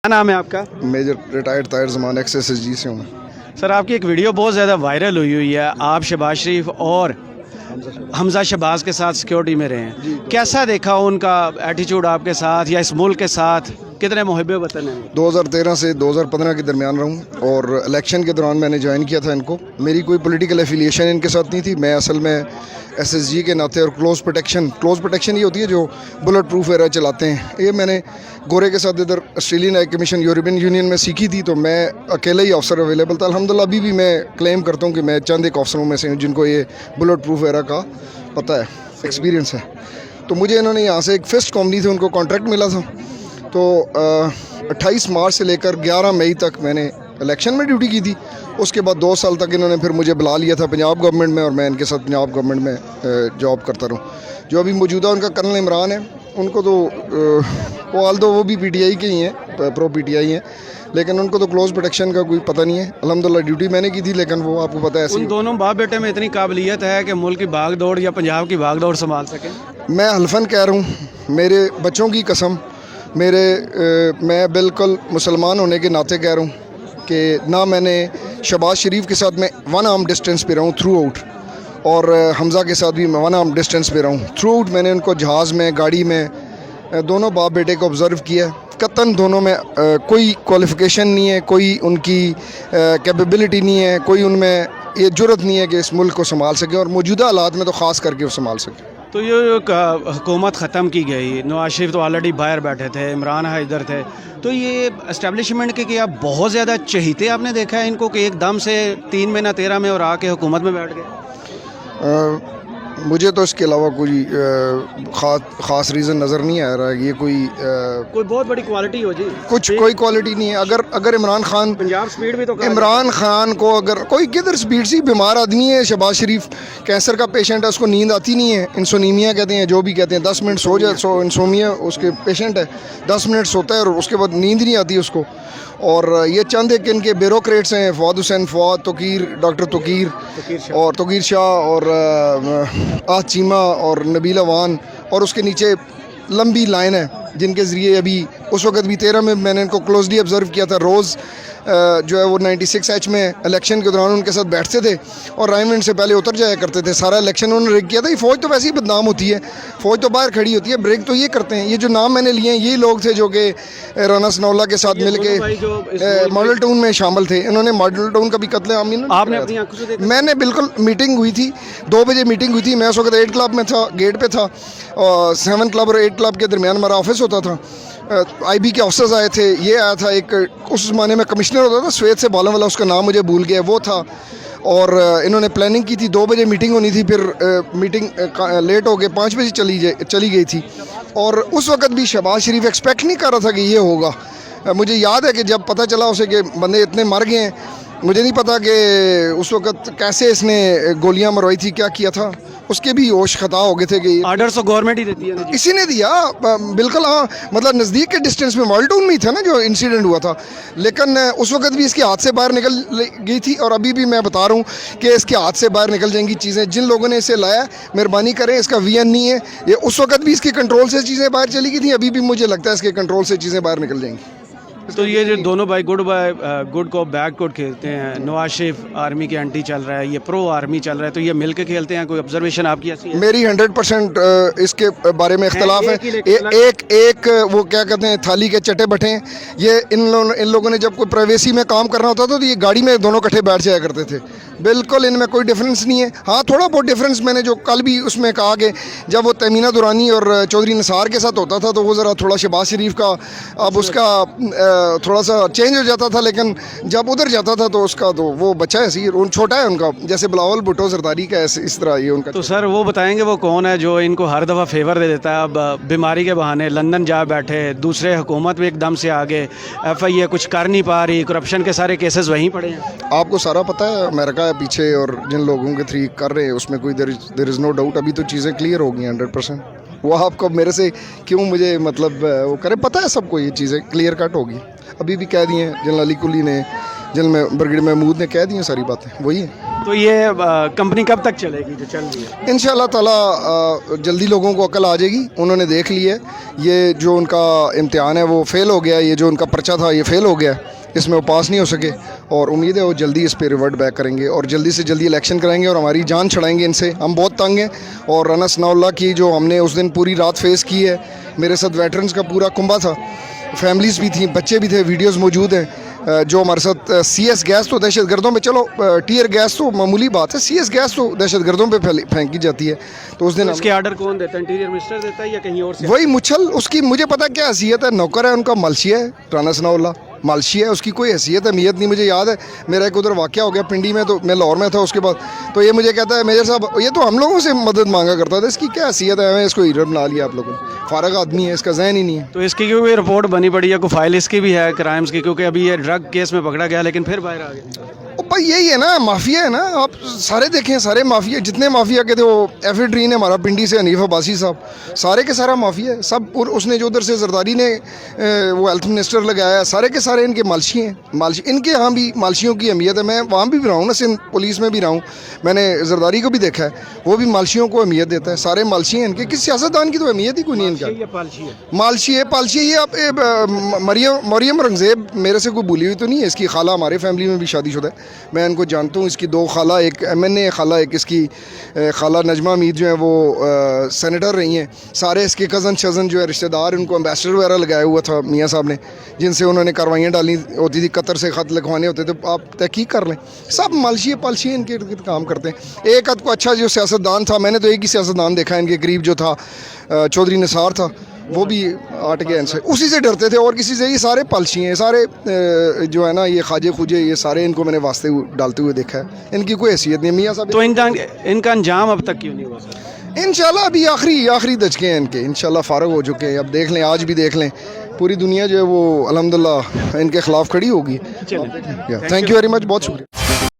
کیا نام ہے آپ کا؟ میجر ریٹائرڈ طاہر زمان XSSG سے ہوں میں. سر آپ کی ایک ویڈیو بہت زیادہ وائرل ہوئی ہے، آپ شہباز شریف اور حمزہ شہباز کے ساتھ سیکیورٹی میں رہے ہیں، کیسا دیکھا ان کا ایٹیچیوڈ آپ کے ساتھ یا اس ملک کے ساتھ؟ کتنے محب وطن ہیں؟ 2013 سے 2015 کے درمیان رہوں اور الیکشن کے دوران میں نے جوائن کیا تھا ان کو. میری کوئی پولیٹیکل ایفیلیشن ان کے ساتھ نہیں تھی. میں اصل میں SSG کے ناطے اور کلوز پروٹیکشن یہ ہوتی ہے جو بلٹ پروف ایرا چلاتے ہیں، یہ میں نے گورے کے ساتھ ادھر Australian high commission European union میں سیکھی تھی، تو میں اکیلا ہی افسر اویلیبل تھا. الحمدللہ ابھی بھی میں کلیم کرتا ہوں کہ میں چند ایک افسروں میں سے ہوں جن کو یہ بلٹ پروف ایرا کا پتہ ہے، ایکسپیرینس ہے. تو مجھے انہوں نے یہاں سے ایک فسٹ کمپنی سے ان کو کانٹریکٹ ملا تھا، تو 28 مارچ سے لے کر 11 مئی تک میں نے الیکشن میں ڈیوٹی کی تھی. اس کے بعد 2 سال تک انہوں نے پھر مجھے بلا لیا تھا پنجاب گورنمنٹ میں، اور میں ان کے ساتھ پنجاب گورنمنٹ میں جاب کرتا رہوں. جو ابھی موجودہ ان کا کرنل عمران ہے، ان کو تو وہ بھی PTI کے ہی ہیں، پرو PTI ہیں، لیکن ان کو تو کلوز پروٹیکشن کا کوئی پتہ نہیں ہے. الحمدللہ ڈیوٹی میں نے کی تھی، لیکن وہ آپ کو پتہ ہے ان دونوں باپ بیٹے میں اتنی قابلیت ہے کہ ملک کی بھاگ دوڑ یا پنجاب کی بھاگ دوڑ سنبھال سکیں؟ میں حلفاً کہہ رہا ہوں، میرے بچوں کی قسم، میں بالکل مسلمان ہونے کے ناطے کہہ رہا ہوں کہ نہ میں نے شہباز شریف کے ساتھ میں 1 arm ڈسٹینس پہ رہا ہوں تھرو آؤٹ، اور حمزہ کے ساتھ بھی میں 1 arm ڈسٹینس پہ رہا ہوں تھرو آؤٹ. میں نے ان کو جہاز میں، گاڑی میں، دونوں باپ بیٹے کو آبزرو کیا. قطعاً دونوں میں کوئی کوالیفیکیشن نہیں ہے، کوئی ان کی کیپیبلٹی نہیں ہے، کوئی ان میں یہ جرت نہیں ہے کہ اس ملک کو سنبھال سکے، اور موجودہ حالات میں تو خاص کر کے وہ سنبھال سکے. تو یہ حکومت ختم کی گئی، نواز شریف تو آلریڈی باہر بیٹھے تھے، عمران ادھر تھے، تو یہ اسٹیبلشمنٹ کے کیا بہت زیادہ چہیتے آپ نے دیکھا ہے ان کو کہ ایک دم سے 3 مہینہ 13 میں اور آ کے حکومت میں بیٹھ گئے؟ مجھے تو اس کے علاوہ کوئی خاص ریزن نظر نہیں آ رہا ہے. یہ کوئی بہت بڑی کوالٹی ہو جی، کوئی کوالٹی نہیں ہے. اگر عمران خان، پنجاب سپیڈ بھی تو عمران خان کو اگر کوئی کدھر سپیڈ سی، بیمار آدمی ہے شہباز شریف، کینسر کا پیشنٹ ہے، اس کو نیند آتی نہیں ہے، انسونیمیا کہتے ہیں، جو بھی کہتے ہیں، 10 منٹ سو جائے، انسومیا اس کے پیشنٹ ہے، 10 منٹ سوتا ہے اور اس کے بعد نیند نہیں آتی اس کو. اور یہ چند ایک ان کے بیوروکریٹس ہیں، فواد حسین، ڈاکٹر توقیر شاہ اور آج چیمہ اور نبیل وان، اور اس کے نیچے لمبی لائن ہے جن کے ذریعے ابھی اس وقت بھی 13 میں نے ان کو کلوزلی آبزرو کیا تھا. روز جو ہے وہ 96H میں الیکشن کے دوران ان کے ساتھ بیٹھتے تھے اور رائمنڈ سے پہلے اتر جایا کرتے تھے. سارا الیکشن انہوں نے ریگ کیا تھا. یہ فوج تو ویسے ہی بدنام ہوتی ہے، فوج تو باہر کھڑی ہوتی ہے، بریک تو یہ کرتے ہیں. یہ جو نام میں نے لیے ہیں یہی لوگ تھے جو کہ رانا ثناءاللہ کے ساتھ مل کے ماڈل ٹاؤن میں شامل تھے. انہوں نے ماڈل ٹاؤن کا بھی قتل عام آپ نے اپنی آنکھوں سے دیکھا؟ میں نے بالکل، میٹنگ ہوئی تھی، 2 بجے میٹنگ ہوئی تھی. میں اس وقت 8 کلب میں تھا، گیٹ پہ تھا، 7 کلب اور 8 کلب کے درمیان ہمارا آفس ہوتا تھا. IB کے آفسرز آئے تھے، یہ آیا تھا ایک اس زمانے میں کمشنر ہوتا تھا سویت سے بالوں والا، اس کا نام مجھے بھول گیا، وہ تھا. اور انہوں نے پلاننگ کی تھی، 2 بجے میٹنگ ہونی تھی، پھر میٹنگ لیٹ ہو گئے، 5 بجے چلی گئی تھی. اور اس وقت بھی شہباز شریف ایکسپیکٹ نہیں کر رہا تھا کہ یہ ہوگا. مجھے یاد ہے کہ جب پتہ چلا اسے کہ بندے اتنے مر گئے ہیں، مجھے نہیں پتا کہ اس وقت کیسے اس نے گولیاں مروائی تھی، کیا کیا تھا. اس کے بھی ہوش خطا ہو گئے تھے کہ آرڈر تو گورنمنٹ ہی دیتی ہے، اسی نے دیا بالکل. ہاں، مطلب نزدیک کے ڈسٹینس میں ماڈل ٹاؤن میں ہی تھا نا جو انسیڈنٹ ہوا تھا، لیکن اس وقت بھی اس کے ہاتھ سے باہر نکل گئی تھی. اور ابھی بھی میں بتا رہا ہوں کہ اس کے ہاتھ سے باہر نکل جائیں گی چیزیں. جن لوگوں نے اسے لایا مہربانی کریں، اس کا VN نہیں ہے یہ. اس وقت بھی اس کے کنٹرول سے چیزیں باہر چلی گئی تھیں، ابھی بھی مجھے لگتا ہے اس کے کنٹرول سے چیزیں باہر نکل جائیں گی. تو یہ جو دونوں بھائی گڈ کو بیڈ کو کھیلتے ہیں، نواز شریف آرمی کے اینٹی چل رہا ہے، یہ پرو آرمی چل رہا ہے، تو یہ مل کے کھیلتے ہیں؟ کوئی آبزرویشن آپ کی ایسی ہے؟ میری 100% اس کے بارے میں اختلاف ہے. ایک وہ کیا کہتے ہیں، تھالی کے چٹے بٹھے ہیں. یہ ان لوگوں نے جب کوئی پرائیویسی میں کام کرنا ہوتا تھا تو یہ گاڑی میں دونوں کٹھے بیٹھ جایا کرتے تھے. بالکل ان میں کوئی ڈفرینس نہیں ہے. ہاں، تھوڑا بہت ڈفرینس میں نے جو کل بھی اس میں کہا کہ جب وہ تیمینہ دورانی اور چودھری نثار کے ساتھ ہوتا تھا تو وہ ذرا تھوڑا شہباز شریف کا اب اس کا تھوڑا سا چینج ہو جاتا تھا، لیکن جب ادھر جاتا تھا تو اس کا تو وہ بچہ ہے، چھوٹا ہے ان کا، جیسے بلاول بھٹو زرداری کا اس طرح یہ ان کا. تو سر وہ بتائیں گے وہ کون ہے جو ان کو ہر دفعہ فیور دے دیتا ہے؟ اب بیماری کے بہانے لندن جا بیٹھے، دوسرے حکومت میں ایک دم سے آگے، FIA کچھ کر نہیں پا رہی، کرپشن کے سارے کیسز وہیں پڑے ہیں. آپ کو سارا پتہ ہے، امریکہ ہے پیچھے اور جن لوگوں کے تھری کر رہے ہیں اس میں کوئی دیر از نو ڈاؤٹ. ابھی تو چیزیں کلیئر ہو گئی ہیں 100%. وہ آپ کو میرے سے کیوں مجھے مطلب وہ کرے، پتہ ہے سب کو یہ چیزیں کلیئر کٹ ہوگی. ابھی بھی کہہ دی ہیں جنرل علی کلی نے جنرل میں برگیڈ محمود نے کہہ دی ہیں ساری باتیں وہی ہیں. تو یہ کمپنی کب تک چلے گی جو چل رہی ہے؟ انشاءاللہ تعالی جلدی لوگوں کو عقل آ جائے گی. انہوں نے دیکھ لی ہے یہ جو ان کا امتحان ہے وہ فیل ہو گیا, یہ جو ان کا پرچہ تھا یہ فیل ہو گیا, اس میں وہ پاس نہیں ہو سکے, اور امید ہے وہ جلدی اس پہ ریورٹ بیک کریں گے اور جلدی سے جلدی الیکشن کرائیں گے اور ہماری جان چھڑائیں گے ان سے. ہم بہت تنگ ہیں, اور رانا ثناء اللہ کی جو ہم نے اس دن پوری رات فیس کی ہے, میرے ساتھ ویٹرنز کا پورا کنبہ تھا, فیملیز بھی تھیں, بچے بھی تھے, ویڈیوز موجود ہیں. جو ہمارے ساتھ سی ایس گیس تو دہشت گردوں پہ, چلو ٹیئر گیس تو معمولی بات ہے, سی ایس گیس تو دہشت گردوں پہ پھینکی جاتی ہے. تو اس دن اس کے آرڈر کون دیتا ہے؟ انٹیریئر منسٹر دیتا ہے یا کہیں اور سے؟ وہی مچھل, اس کی مجھے پتا کیا حیثیت ہے, نوکر ہے ان کا, مالشی ہے رانا ثناء اللہ, مالشی ہے, اس کی کوئی حیثیت اہمیت نہیں. مجھے یاد ہے میرا ایک ادھر واقعہ ہو گیا پنڈی میں, تو میں لاہور میں تھا اس کے بعد, تو یہ مجھے کہتا ہے میجر صاحب یہ تو ہم لوگوں سے مدد مانگا کرتا تھا, اس کی کیا حیثیت ہے, ہمیں اس کو ہیرو بنا لیا آپ لوگوں نے, فارغ آدمی ہے, اس کا ذہن ہی نہیں ہے. تو اس کی کیونکہ رپورٹ بنی پڑی ہے, کوئی فائل اس کی بھی ہے کرائمز کی, کیونکہ ابھی یہ ڈرگ کیس میں پکڑا گیا لیکن پھر باہر آ گیا. بھائی یہی ہے نا, مافیا ہے نا, آپ سارے دیکھیں, سارے مافیا, جتنے مافیا کے تھے, وہ ایفیڈرین ہے ہمارا پنڈی سے حنیف عباسی صاحب, سارے کے سارا مافیا ہے سب. اور اس نے جو ادھر سے زرداری نے وہ ہیلتھ منسٹر لگایا, سارے کے سارے ان کے مالشی ہیں. مالشی ان کے یہاں بھی مالشیوں کی اہمیت ہے. میں وہاں بھی رہا ہوں نا, سندھ پولیس میں بھی رہا ہوں, میں نے زرداری کو بھی دیکھا ہے, وہ بھی مالشیوں کو اہمیت دیتا ہے. سارے مالشی ہیں ان کے, کس سیاستدان کی تو اہمیت ہی کوئی نہیں ان کا. مالشی ہے, پالشی ہے. یہ آپ مریم رنگزیب میرے سے کوئی بھولی ہوئی تو نہیں ہے, اس کی خالہ ہمارے فیملی میں بھی شادی شدہ ہے, میں ان کو جانتا ہوں. اس کی دو خالہ, ایک MNA خالہ, ایک اس کی خالہ نجمہ امید جو ہیں وہ سینیٹر رہی ہیں. سارے اس کے کزن شزن جو ہے رشتہ دار, ان کو امبیسڈر وغیرہ لگایا ہوا تھا میاں صاحب نے, جن سے انہوں نے کاروائیاں ڈالی ہوتی تھی, قطر سے خط لکھوانے ہوتے تھے. آپ تحقیق کر لیں, سب مالشی پالشی ان کے کام کرتے ہیں. ایک کو اچھا جو سیاستدان تھا, میں نے تو ایک ہی سیاستدان دیکھا ان کے قریب جو تھا, چودھری نثار تھا, وہ بھی ہٹ گیا ان سے, اسی سے ڈرتے تھے اور کسی سے. یہ سارے پالشی ہیں, سارے جو ہے نا یہ خواجے خوجے, یہ سارے ان کو میں نے واسطے ڈالتے ہوئے دیکھا ہے. ان کی کوئی حیثیت نہیں. میاں صاحب تو ان کا انجام اب تک کیوں نہیں ہوا سر؟ انشاءاللہ ابھی آخری دھچکے ہیں ان کے, انشاءاللہ فارغ ہو چکے ہیں. اب دیکھ لیں, آج بھی دیکھ لیں, پوری دنیا جو ہے وہ الحمدللہ ان کے خلاف کھڑی ہوگی. چلیں, تھینک یو ویری مچ, بہت شکریہ.